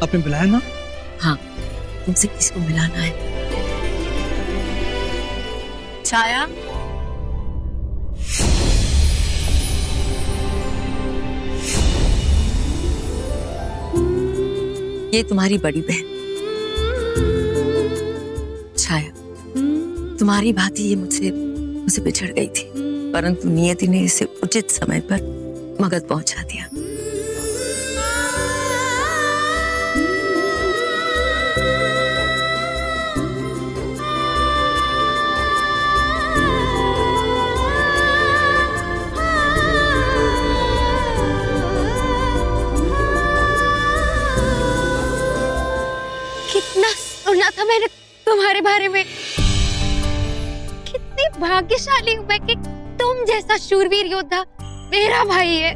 आपने बुलाया ना? हाँ, तुमसे किसी को मिलाना है। छाया, ये तुम्हारी बड़ी बहन छाया। तुम्हारी भांति ये मुझसे बिछड़ गई थी, परंतु नियति ने इसे उचित समय पर मगध पहुंचा दिया। कितना सुना था मैंने तुम्हारे बारे में। कितनी भाग्यशाली हूँ मैं कि तुम जैसा शूरवीर योद्धा मेरा भाई है।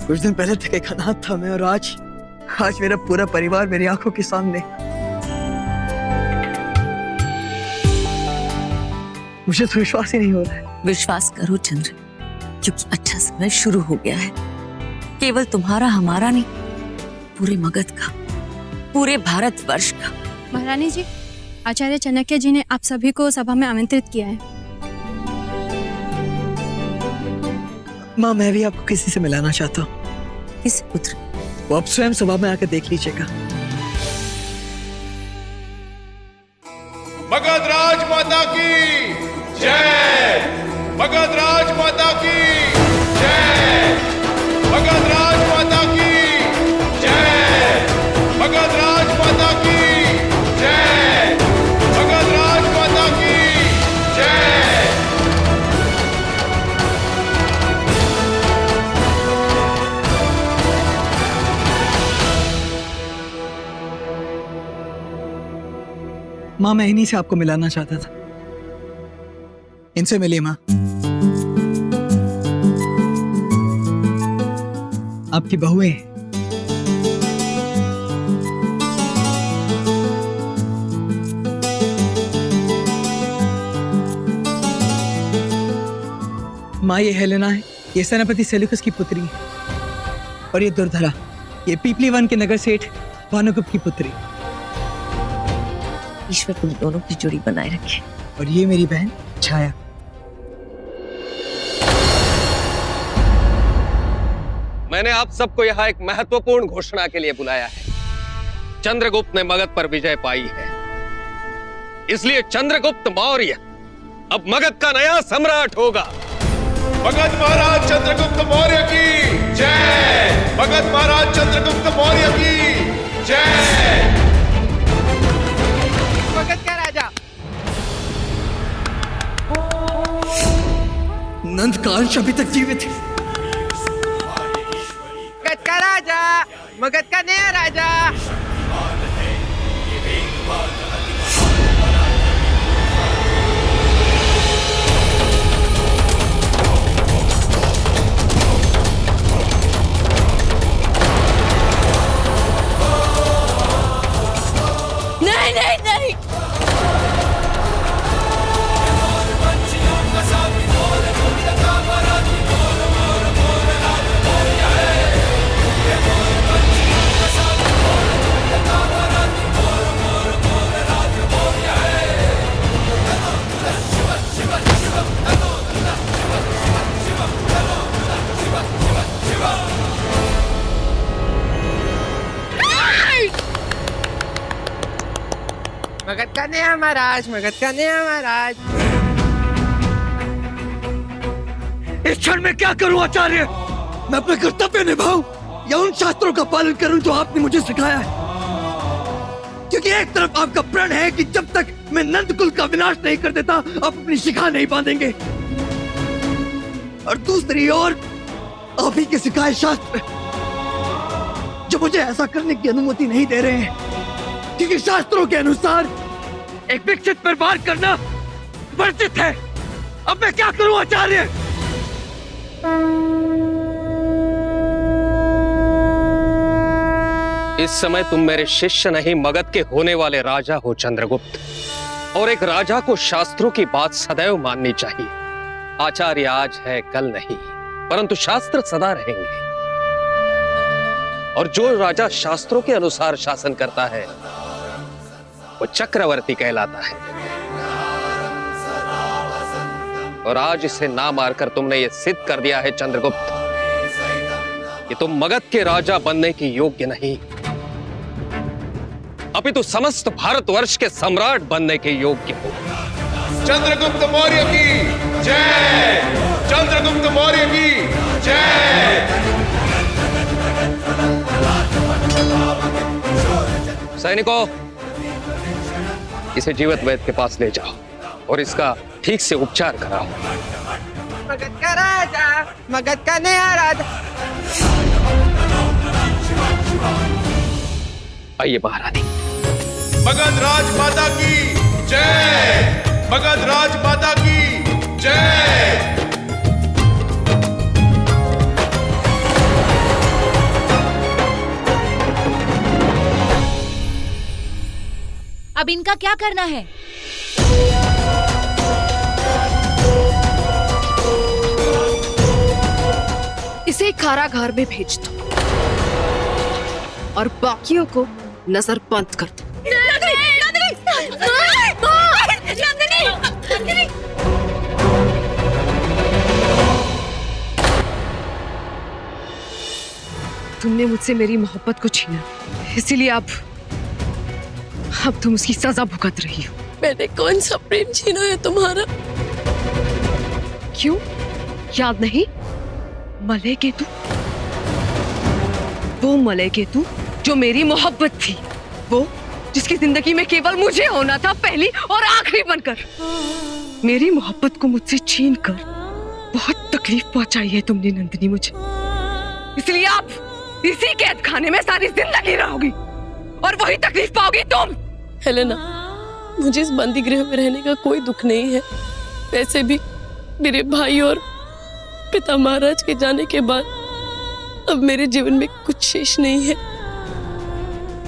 कुछ दिन पहले तक एक अनाथ था मैं, और आज मेरा पूरा परिवार मेरी आंखों के सामने। मुझे तो विश्वास ही नहीं हो रहा है। विश्वास करो चंद्र, क्योंकि अच्छा समय शुरू हो गया है। केवल तुम्हारा हमारा नहीं, पूरे मगध का, पूरे भारतवर्ष का। महारानी जी, आचार्य चाणक्य जी ने आप सभी को सभा में आमंत्रित किया है। माँ, मैं भी आपको किसी से मिलाना चाहता हूँ। किस पुत्र? वो आप स्वयं सभा में आकर देख लीजिएगा। मगध राज माता की जय। मगध राज माता की जय। मगध राज माता की जय। मगध राज माता की जय। मगध राज माता की जय। माँ, मैं इन्हीं से आपको मिलाना चाहता था। इनसे मिलिए माँ। आपकी बहुएं। माँ, ये हेलेना है, ये सेनापति सेल्यूकस की पुत्री है। और ये दुर्धरा, ये पीपली वन के नगर सेठ भानुगुप्त की पुत्री। ईश्वर तुम दोनों की जोड़ी बनाए रखे। और ये मेरी बहन छाया। मैंने आप सबको यहाँ एक महत्वपूर्ण घोषणा के लिए बुलाया है। चंद्रगुप्त ने मगध पर विजय पाई है, इसलिए चंद्रगुप्त मौर्य अब मगध का नया सम्राट होगा। मगध महाराज चंद्रगुप्त मौर्य की जय। मगध महाराज चंद्रगुप्त मौर्य की जय। मगध का राजा। नंद का अंश अभी तक जीवित है। मगध का राजा, मगध का नया राजा। नहीं नहीं नहीं, मगध का नया महाराज, मगध का नया महाराज। इस क्षण में क्या करूं आचार्य? मैं अपना कर्तव्य निभाऊं या उन शास्त्रों का पालन करूं जो आपने मुझे सिखाया है? क्योंकि एक तरफ आपका प्रण है कि जब तक मैं नंद कुल का विनाश नहीं कर देता, आप अपनी शिखा नहीं बांधेंगे, और दूसरी ओर आप ही के सिखाए शास्त्र जो मुझे ऐसा करने की अनुमति नहीं दे रहे हैं, क्योंकि शास्त्रों के अनुसार एक विकसित पर वार करना वर्जित है। अब मैं क्या करूं आचार्य? इस समय तुम मेरे शिष्य नहीं, मगध के होने वाले राजा हो चंद्रगुप्त। और एक राजा को शास्त्रों की बात सदैव माननी चाहिए। आचार्य आज है कल नहीं, परंतु शास्त्र सदा रहेंगे। और जो राजा शास्त्रों के अनुसार शासन करता है वो चक्रवर्ती कहलाता है। और आज इसे ना मारकर तुमने ये सिद्ध कर दिया है चंद्रगुप्त कि तुम मगध के राजा बनने के योग्य नहीं, अपितु समस्त भारतवर्ष के सम्राट बनने के योग्य हो। चंद्रगुप्त मौर्य की जय, चंद्रगुप्त मौर्य की जय। सैनिकों, इसे जीवित वैद्य के पास ले जाओ और इसका ठीक से उपचार कराओ। मगध का राजा, मगध का नया राजा। आइए महारानी। मगध राजमाता की जय, मगध राजमाता की जय। अब इनका क्या करना है? इसे कारागार में भेज दो और बाकियों को नजर बंद कर दो। तुमने मुझसे मेरी मोहब्बत को छीना, इसीलिए अब तुम उसकी सजा भुगत रही हो। मैंने कौन सा प्रेम छीना है तुम्हारा? क्यों, याद नहीं? मलय केतु, वो मलय केतु जो मेरी मोहब्बत थी, वो जिसकी जिंदगी में केवल मुझे होना था पहली और आखिरी बनकर। मेरी मोहब्बत को मुझसे छीन कर बहुत तकलीफ पहुंचाई है तुमने नंदिनी मुझे, इसलिए आप इसी कैद खाने में सारी जिंदगी रहोगी और वही तकलीफ पाओगी तुम। हेलेना, मुझे इस बंदी गृह में रहने का कोई दुख नहीं है। वैसे भी मेरे भाई और पिता महाराज के जाने के बाद अब मेरे जीवन में कुछ शेष नहीं है।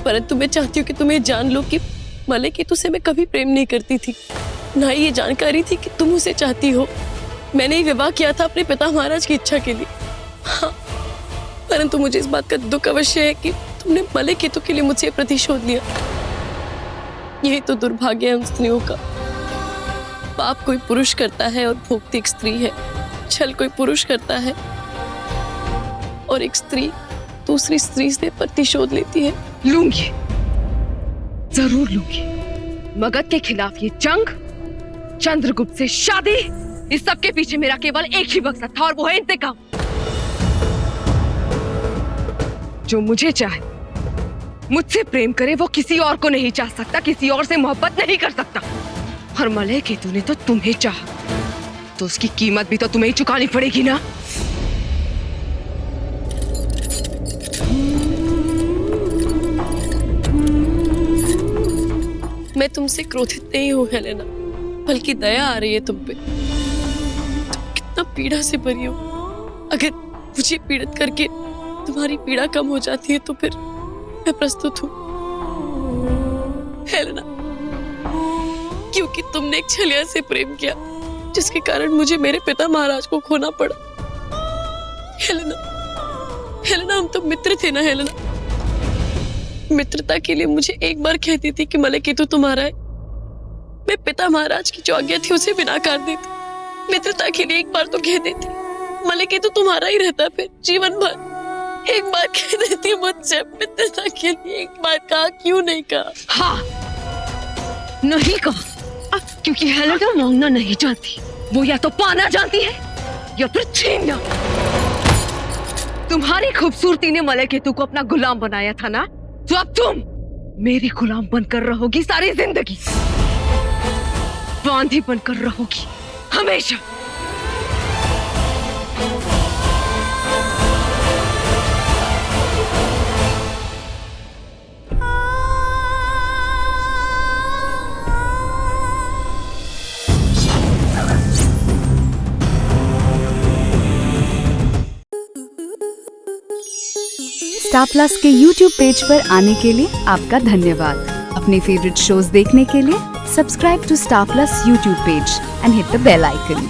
परंतु मैं चाहती हूँ कि तुम ये जान लो कि मलय केतु से मैं कभी प्रेम नहीं करती थी, ना ही ये जानकारी थी कि तुम उसे चाहती हो। मैंने ही विवाह किया था अपने पिता महाराज की इच्छा के लिए। हाँ, परंतु मुझे इस बात का दुख अवश्य है कि तुमने मलय केतु के लिए मुझसे प्रतिशोध लिया। यही तो दुर्भाग्य है उन स्त्रियों का। पाप कोई पुरुष करता है और भोगती एक स्त्री है, छल कोई पुरुष करता है और एक स्त्री दूसरी स्त्री से प्रतिशोध लेती है। लूंगी, जरूर लूंगी। मगध के खिलाफ ये जंग, चंद्रगुप्त से शादी, इस सब के पीछे मेरा केवल एक ही मकसद था और वो है इंतकाम। जो मुझे चाहे, मुझसे प्रेम करे, वो किसी और को नहीं चाह सकता, किसी और से मोहब्बत नहीं कर सकता। और मलय केतु ने तो तुम्हें चाहा, तो उसकी कीमत भी तो तुम्हें ही चुकानी पड़ेगी ना। मैं तुमसे क्रोधित नहीं हूँ हेलेना, बल्कि दया आ रही है तुम पे। तुम कितना पीड़ा से भरी हो। अगर मुझे पीड़ित करके तुम्हारी पीड़ा कम हो जाती है तो फिर मैं प्रस्तुत हूँ हेलेना, क्योंकि तुमने एक छलिया से प्रेम किया जिसके कारण मुझे मेरे पिता महाराज को खोना पड़ा। हेलेना, हेलेना, हम तो मित्र थे ना हेलेना। मित्रता के लिए मुझे एक बार कहती थी कि मलय केतु तुम्हारा है, मैं पिता महाराज की जो आज्ञा थी उसे भी नकार देती। मित्रता के लिए एक बार तो कह देती मलय केतु तुम्हारा ही रहता, फिर जीवन भर। एक बार कह देती मुझसे मित्रता के लिए, एक बार कहा क्यों नहीं कहा? हाँ, नहीं कहा, क्योंकि हेलेना मांगना नहीं चाहती। वो या तो पाना जानती है या फिर छीनना। तुम्हारी खूबसूरती ने मलय केतु को अपना गुलाम बनाया था ना, तो अब तुम मेरी गुलाम बनकर रहोगी सारी जिंदगी, बांधी बनकर रहोगी हमेशा। स्टार प्लस के YouTube पेज पर आने के लिए आपका धन्यवाद। अपने फेवरेट शोज देखने के लिए subscribe to star plus YouTube page and hit the bell icon.